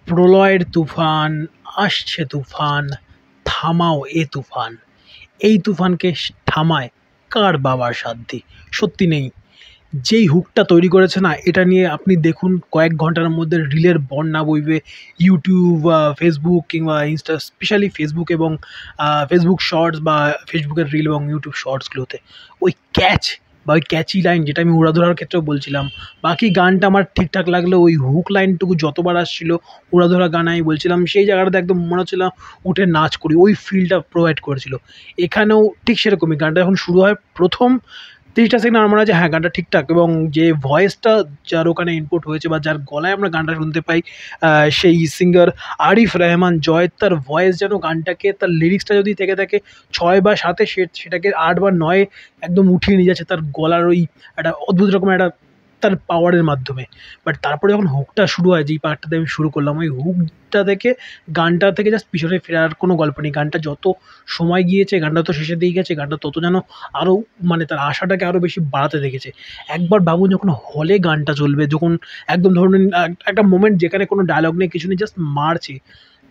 প্রলয়ের তুফান, আসছে তুফান, থামাও এ তুফান। এই তুফানকে থামায় কার বাবার সাধ্যি? সত্যি নেই। যেই হুকটা তৈরি করেছে না, এটা নিয়ে আপনি দেখুন কয়েক ঘন্টার মধ্যে রিলের বন্যা বইবে ইউটিউব, ফেসবুক কিংবা ইনস্টা, স্পেশালি ফেসবুক এবং ফেসবুক শর্টস বা ফেসবুকের রিল এবং ইউটিউব শর্টসগুলোতে ওই ক্যাচ বা ওই ক্যাচি লাইন, যেটা আমি উড়াধরার ক্ষেত্রেও বলছিলাম। বাকি গানটা আমার ঠিকঠাক লাগলেও ওই হুক লাইনটুকু যতবার আসছিল উড়াধরা গান আমি বলছিলাম, সেই জায়গাটাতে একদম মনে হচ্ছিল উঠে নাচ করি, ওই ফিলটা প্রোভাইড করেছিল। এখানেও ঠিক সেরকমই। গানটা যখন শুরু হয় প্রথম 30টা সেকেন্ড আমার মনে হয় যে হ্যাঁ, গানটা ঠিকঠাক, এবং যে ভয়েসটা যার ওখানে ইনপুট হয়েছে বা যার গলায় আমরা গানটা শুনতে পাই, সেই সিঙ্গার আরিফ রহমান জয়, তার ভয়েস যেন গানটাকে, তার লিরিক্সটা যদি থেকে থাকে 6 বা 7-এ, সেটাকে 8 বা 9 একদম উঠিয়ে নিয়ে যাচ্ছে তার গলার ওই একটা অদ্ভুত রকমের একটা তার পাওয়ারের মাধ্যমে। বাট তারপরে যখন হুকটা শুরু হয়, যেই পার্টটাতে আমি শুরু করলাম, ওই হুকটা থেকে গানটা থেকে জাস্ট পিছনে ফেরার কোনো গল্প নেই। গানটা যত সময় গিয়েছে, গানটা তো শেষের দিকে গেছে, গানটা তত যেন আরও, মানে তার আশাটাকে আরও বেশি বাড়াতে দেখেছে। একবার ভাবুন, যখন হলে গানটা চলবে, যখন একদম ধরুন একটা মোমেন্ট যেখানে কোনো ডায়লগ নেই, কিছু নেই, জাস্ট মারছে,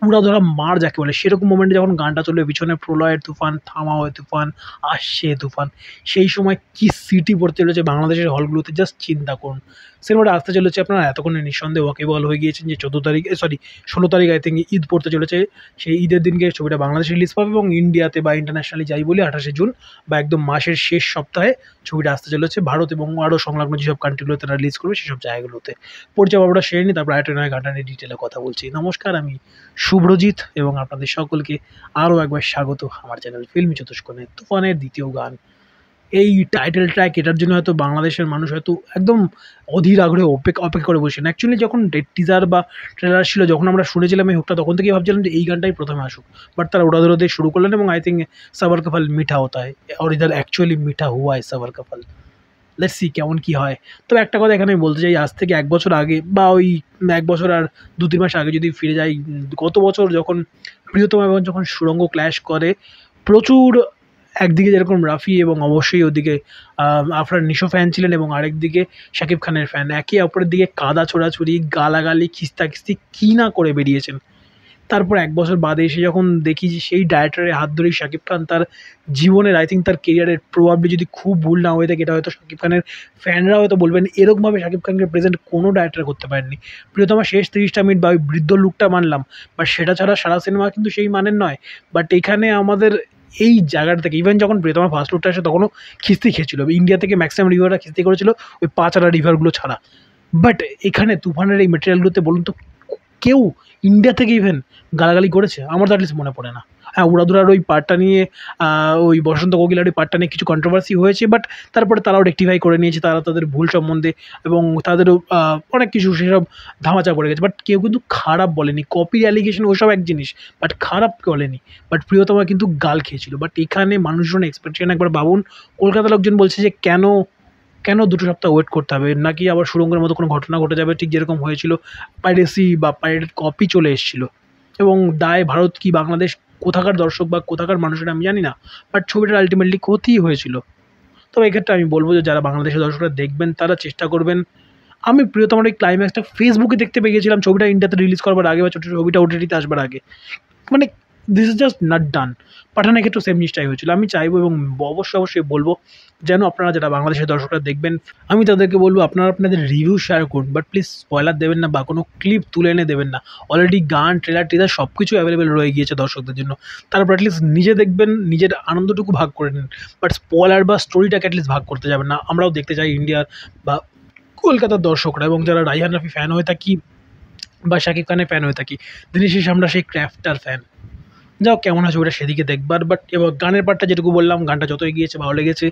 উড়াধরা মার যাকে বলে, সেরকম মোমেন্টে যখন গানটা চলবে পিছনে প্রলয়ের তুফান, থামাও এ তুফান, আসছে এ তুফান, সেই সময় কি সিটি পড়তে চলেছে বাংলাদেশের হলগুলোতে জাস্ট চিন্তা করুন। সিনেমাটা আসতে চলেছে, আপনারা এতক্ষণে নিঃসন্দেহে ওয়াকিবহাল হয়ে গিয়েছেন যে 14 তারিখ, সরি 16 তারিখ আই থিঙ্ক ঈদ পড়তে চলেছে। সেই ঈদের দিনকে ছবিটা বাংলাদেশে রিলিজ পাবে এবং ইন্ডিয়াতে বা ইন্টারন্যাশনালি যাই বলি 28শে জুন বা একদম মাসের শেষ সপ্তাহে ছবিটা আসতে চলেছে ভারত এবং আরও সংলগ্ন যেসব কান্ট্রিগুলোতে তারা রিলিজ করবে সেসব জায়গাগুলোতে। পরিচয় পর্বটা সেরে নিই, তারপর আরেকটা নয় গানটা নিয়ে ডিটেলে কথা বলছি। নমস্কার, আমি শুভ্রজিৎ এবং আপনাদের সকলকে আরও একবার স্বাগত আমার চ্যানেল ফিল্মি চতুষ্কোণে। তুফানের দ্বিতীয় গান, এই টাইটেল ট্র্যাক, এটার জন্য হয়তো বাংলাদেশের মানুষ হয়তো একদম অধীর আগ্রহে অপেক্ষা করে বসেন। অ্যাকচুয়ালি যখন টিজার বা ট্রেলার ছিল, যখন আমরা শুনেছিলাম এই হুকটা, তখন থেকেই ভাবছিলাম যে এই গানটাই প্রথমে আসুক। বাট তারা উড়াধুরা দিয়ে শুরু করলেন এবং আই থিঙ্ক সবার কা ফল মিঠা হতা হয়, और इधर অ্যাকচুয়ালি মিঠা হুয়া है সবার কা ফল। লেটস সি কেমন কী হয়। তবে একটা কথা এখানে আমি বলতে চাই, আজ থেকে 1 বছর আগে বা ওই 1 বছর আর 2-3 মাস আগে যদি ফিরে যাই, গত বছর যখন প্রিয়তমা এবং যখন সুড়ঙ্গ ক্ল্যাশ করে, প্রচুর, একদিকে যেরকম রাফি এবং অবশ্যই ওদিকে আফরান নিশো ফ্যান ছিলেন এবং আরেকদিকে শাকিব খানের ফ্যান, একে অপরের দিকে কাদা ছোড়াছুড়ি, গালাগালি, খিস্তাখিস্তি কী না করে বেরিয়েছেন। তারপর 1 বছর বাদে এসে যখন দেখি যে সেই ডাইরেক্টরের হাত ধরেই শাকিব খান তার জীবনের, আই থিঙ্ক তার কেরিয়ারের, প্রবাবলি যদি খুব ভুল না হয়ে থাকে, এটা হয়তো শাকিব খানের ফ্যানরা হয়তো বলবেন, এরকমভাবে শাকিব খানকে প্রেজেন্ট কোনো ডাইরেক্টর করতে পারেননি। প্রিয়তমা শেষ 30টা মিনিট বা ওই বৃদ্ধ লুকটা মানলাম, বাট সেটা ছাড়া সারা সিনেমা কিন্তু সেই মানের নয়। বাট এখানে আমাদের এই জায়গাটা থেকে, ইভেন যখন প্রিয়তমা ফার্স্ট লুকটা আসে তখনও খিস্তি খেয়েছিল, ইন্ডিয়া থেকে ম্যাক্সিমাম রিভিউয়াররা খিস্তি করেছিল ওই 5 রিভারগুলো ছাড়া। বাট এখানে তুফানের এই মেটেরিয়ালগুলোতে বলুন তো কেউ ইন্ডিয়া থেকে ইভেন গালাগালি করেছে? আমার তো অ্যাটলিস্ট মনে পড়ে না। হ্যাঁ, উড়াধুরার ওই পার্টটা নিয়ে, ওই বসন্ত কোকিলার ওই পার্টটা নিয়ে কিছু কন্ট্রোভার্সি হয়েছে, বাট তারপরে তারাও রেকটিফাই করে নিয়েছে, তারা তাদের ভুল সম্বন্ধে, এবং তাদেরও অনেক কিছু সেসব ধামাচা পড়ে গেছে। বাট কেউ কিন্তু খারাপ বলেনি। কপি অ্যালিগেশন ওসব এক জিনিস, বাট খারাপ বলেনি। বাট প্রিয়তমা কিন্তু গাল খেয়েছিল। বাট এখানে মানুষজন এক্সপেকটেশন, একবার ভাবুন, কলকাতার লোকজন বলছে যে কেন 2 সপ্তাহ ওয়েট করতে হবে? নাকি আবার সুড়ঙ্গের মতো কোনো ঘটনা ঘটে যাবে, ঠিক যেরকম হয়েছিল, পাইরেসি বা পাইরেটেড কপি চলে এসেছিল। এবং দায় ভারত কি বাংলাদেশ, কোথাকার দর্শক বা কোথাকার মানুষেরা আমি জানি না, বাট ছবিটার আল্টিমেটলি ক্ষতিই হয়েছিল। তবে এক্ষেত্রে আমি বলব যে যারা বাংলাদেশের দর্শকরা দেখবেন তারা চেষ্টা করবেন। আমি প্রিয়তমার এই ক্লাইম্যাক্সটা ফেসবুকে দেখতে পেয়ে গেছিলাম ছবিটা ইন্ডিয়াতে রিলিজ করবার আগে বা ছবিটা ওটিটিতে আসবার আগে। মানে this is just not done. পাঠানের ক্ষেত্রেও সেম জিনিসটাই হয়েছিল। আমি চাইবো এবং অবশ্যই বলবো, যেন আপনারা যারা বাংলাদেশের দর্শকরা দেখবেন, আমি তাদেরকে বলবো আপনারা আপনাদের রিভিউ শেয়ার করুন, বাট প্লিজ স্পয়লার দেবেন না বা কোনো ক্লিপ তুলে এনে দেবেন না। অলরেডি গান, ট্রেলার, টিজার সব কিছু অ্যাভেলেবেল রয়ে গিয়েছে দর্শকদের জন্য। তারপর অ্যাটলিস্ট নিজে দেখবেন, নিজের আনন্দটুকু ভাগ করে নিন, বাট স্পয়লার বা স্টোরিটাকে অ্যাটলিস্ট ভাগ করতে যাবেন না। আমরাও দেখতে চাই ইন্ডিয়ার বা কলকাতার দর্শকরা, এবং যারা রাইহান রাফি ফ্যান হয়ে থাকি বা শাকিব খানের ফ্যান হয়ে থাকি, দিনের শেষে আমরা সেই ক্র্যাফটার ফ্যান। যাও কেমন হয় ছবিটা সেদিকে দেখবার। বাট এবার গানের পার্টটা যেটুকু বললাম, গানটা যতই গিয়েছে ভালো লেগেছে।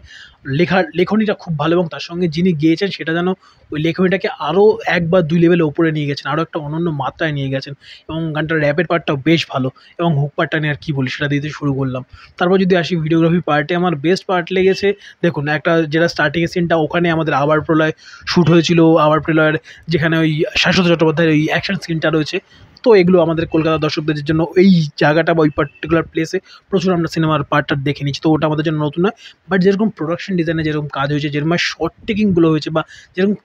লেখনীটা খুব ভালো, এবং তার সঙ্গে যিনি গেয়েছেন সেটা যেন ওই লেখনীটাকে আরও 1 বা 2 লেভেলে ওপরে নিয়ে গেছেন, আরও একটা অনন্য মাত্রায় নিয়ে গেছেন। এবং গানটার র্যাপের পার্টটাও বেশ ভালো, এবং হুক পার্টটা নিয়ে আর কী বলি, সেটা দিতে শুরু করলাম। তারপর যদি আসি ভিডিওগ্রাফি পার্টে, আমার বেস্ট পার্ট লেগেছে, দেখুন একটা যেটা স্টার্টিংয়ের সিনটা, ওখানে আমাদের আবার প্রলয় শ্যুট হয়েছিল, আবার প্রলয়ের যেখানে ওই শাশ্বত চট্টোপাধ্যায়ের ওই অ্যাকশন সিনটা রয়েছে। তো এগুলো আমাদের কলকাতার দর্শকদের জন্য এই জায়গাটা বা ওই পার্টিকুলার প্লেসে প্রচুর আমরা সিনেমার পার্টটা দেখে নিচ্ছি, তো ওটা আমাদের জন্য নতুন নয়। বাট যেরকম প্রোডাকশন ডিজাইনে যেরকম কাজ হয়েছে, যেরকম শর্ট টেকিংগুলো হয়েছে, বা যেরকম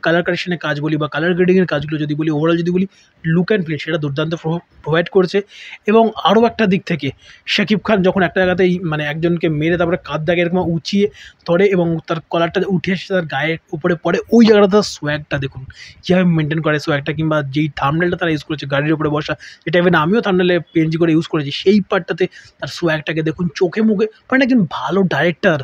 কালার কারেকশনের কাজ বলি বা কালার গ্রেডিংয়ের কাজগুলো যদি বলি, ওভারঅল যদি বলি, লুক অ্যান্ড ফিল সেটা দুর্দান্ত প্রোভাইড করেছে। এবং আরও একটা দিক থেকে শাকিব খান যখন একটা জায়গাতেই মানে একজনকে মেরে তারপরে কাঁধ দাগে এরকম উঁচিয়ে ধরে এবং তার কলারটা উঠে এসে তার গায়ের উপরে পড়ে, ওই জায়গাটা তার সোয়াগটা দেখুন কীভাবে মেনটেন করে সোয়াগটা, কিংবা যেই থাম্বনেলটা তারা ইউজ করেছে গাড়ির উপরে বসা, যেটা ইভেন আমিও থাম্বনেলে পেনজি করে ইউজ করেছি, সেই পার্টটাতে তার সোয়াগটাকে দেখুন, চোখে মুখে, মানে একজন ভালো ডাইরেক্টর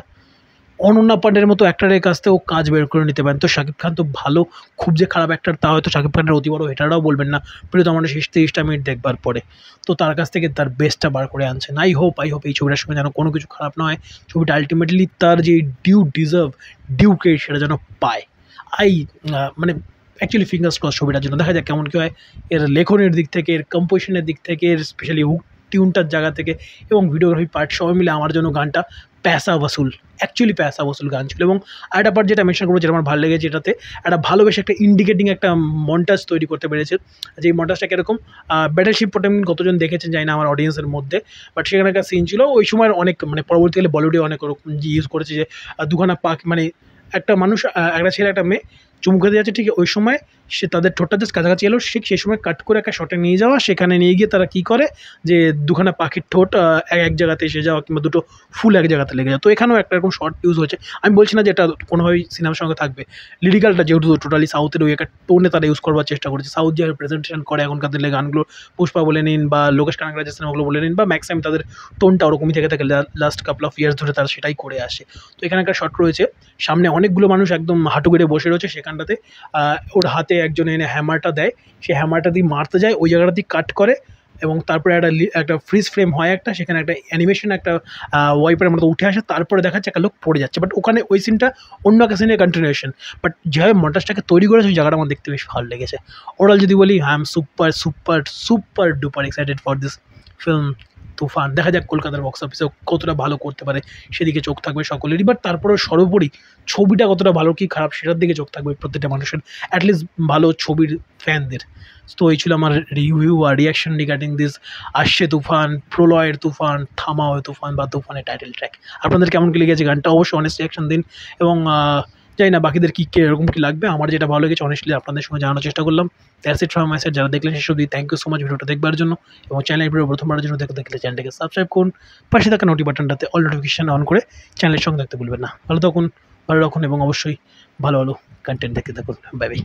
অনন্যা পান্ডের মতো অ্যাক্টরের কাছ থেকেও কাজ বের করে নিতে পারেন। তো শাকিব খান তো ভালো, খুব যে খারাপ অ্যাক্টর তা হয়তো শাকিব খানের অতি বড় হেটাররাও বলবেন না, প্রিয়তম মানুষ শেষ 30টা মিনিট দেখবার পরে। তো তার কাছ থেকে তার বেস্টটা বার করে আনছেন। আই হোপ এই ছবিটার সঙ্গে যেন কোনো কিছু খারাপ না হয়, ছবিটা আলটিমেটলি তার যে ডিউ ক্রেডিট সেটা যেন পায়। মানে অ্যাকচুয়ালি ফিঙ্গার্স ক্রস ছবিটার জন্য, দেখা যাক কেমন কী হয়। এর লেখনের দিক থেকে, এর কম্পোজিশনের দিক থেকে, এর স্পেশালি হুক টিউনটার জায়গা থেকে এবং ভিডিওগ্রাফি পার্ট সবাই মিলে আমার জন্য গানটা প্যাসা বসুল, অ্যাকচুয়ালি প্যাসা বসুল গান ছিল। এবং আরেকটা পার্ট যেটা মেনশন করবো, যেটা আমার ভালো লেগেছে, এটাতে একটা ভালোবেসে একটা ইন্ডিকেটিং একটা মন্টাজ তৈরি করতে পেরেছে। যে মন্টাজটা কীরকম, ব্যাটেলশিপ পোটেমিন কতজন দেখেছেন জানি না আমার অডিয়েন্সের মধ্যে, বাট সেখানে একটা সিন ছিল ওই সময়ের অনেক, মানে পরবর্তীকালে বলিউডে অনেক ওরকম ইউজ করেছে, যে দুখানা পাক, মানে একটা মানুষ, একটা ছেলে একটা মেয়ে চুমু খেতে যাচ্ছে, ঠিক ওই সময় সে তাদের ঠোঁটটা জাস্ট কাছাকাছি এলো, ঠিক সেই সময় কাট করে একটা শটে নিয়ে যাওয়া, সেখানে নিয়ে গিয়ে তারা কী করে যে দুখানা পাখির ঠোঁট এক জায়গাতে এসে যাওয়া, কিংবা দুটো ফুল এক জায়গাতে লেগে যাওয়া। তো এখানেও একটা এরকম শর্ট ইউজ হয়েছে। আমি বলছি না যে এটা কোনোভাবেই সিনেমার সঙ্গে থাকবে, লিরিক্যালটা যেহেতু টোটালি সাউথের ওই একটা টোনে তারা ইউজ করবার চেষ্টা করেছে। সাউথ যেভাবে প্রেজেন্টেশন করে এখনকার দিনে গানগুলো, পুষ্পা বলে নিন বা লোকেশ কানাগরাজের সিনেমাগুলো বলে নিন, বা ম্যাক্সিমাম তাদের টোনটা ওরকমই থেকে থাকে, লাস্ট কাপল অফ ইয়ার্স ধরে তারা সেটাই করে আসে। তো এখানে একটা শট রয়েছে, সামনে অনেকগুলো মানুষ একদম হাঁটু গেড়ে বসে রয়েছে, সেখানটাতে ওর হাতে একজন এনে হ্যামারটা দেয়, সেই হ্যামারটা দিয়ে মারতে যায়, ওই জায়গাটা দিয়ে কাট করে এবং তারপরে একটা ফ্রিজ ফ্রেম হয় একটা, সেখানে একটা অ্যানিমেশন একটা ওয়াইপারের মতো উঠে আসে, তারপরে দেখা যাচ্ছে একটা লোক পড়ে যাচ্ছে। বাট ওখানে ওই সিনটা অন্য একটা সিনের কন্টিনিউশন, বাট যেভাবে মন্টাজটাকে তৈরি করেছে ওই জায়গাটা আমার দেখতে বেশ ভালো লেগেছে। ওভারঅল যদি বলি, I am super super super duper excited for this film Toofan. দেখা যাক কলকাতার বক্স অফিসেও কতটা ভালো করতে পারে, সেদিকে চোখ থাকবে সকলেরই। বাট তারপরেও সর্বোপরি ছবিটা কতটা ভালো কি খারাপ সেটার দিকে চোখ থাকবে প্রত্যেকটা মানুষের, অ্যাটলিস্ট ভালো ছবির ফ্যানদের। তো এই ছিল আমার রিভিউ আর রিয়াকশন রিগার্ডিং দিস আসছে তুফান, প্রলয়ের তুফান, থামাও তুফান বা তুফানের টাইটেল ট্র্যাক। আপনাদের কেমন কি লেগেছে গানটা অবশ্যই অনেস্ট রিয়াকশন দিন। এবং জানি না বাকিদের কী এরকম কী লাগবে, আমার যেটা ভালো লেগেছে অনেস্টলি আপনাদের সঙ্গে জানানোর চেষ্টা করলাম। That's it from my side. যারা দেখলেন শেষ অবধি থ্যাংক ইউ সো মাচ ভিডিওটা দেখবার জন্য, এবং চ্যানেল ভিডিও প্রথমবারের জন্য দেখলে চ্যানেলটাকে সাবস্ক্রাইব করুন, পাশে থাকা নোটি বাটনটাতে অল নোটিফিকেশান অন করে চ্যানেলের সঙ্গে থাকতে ভুলবেন না। ভালো থাকুন, ভালো রাখুন এবং অবশ্যই ভালো ভালো কন্টেন্ট দেখতে থাকুন। Bye bye.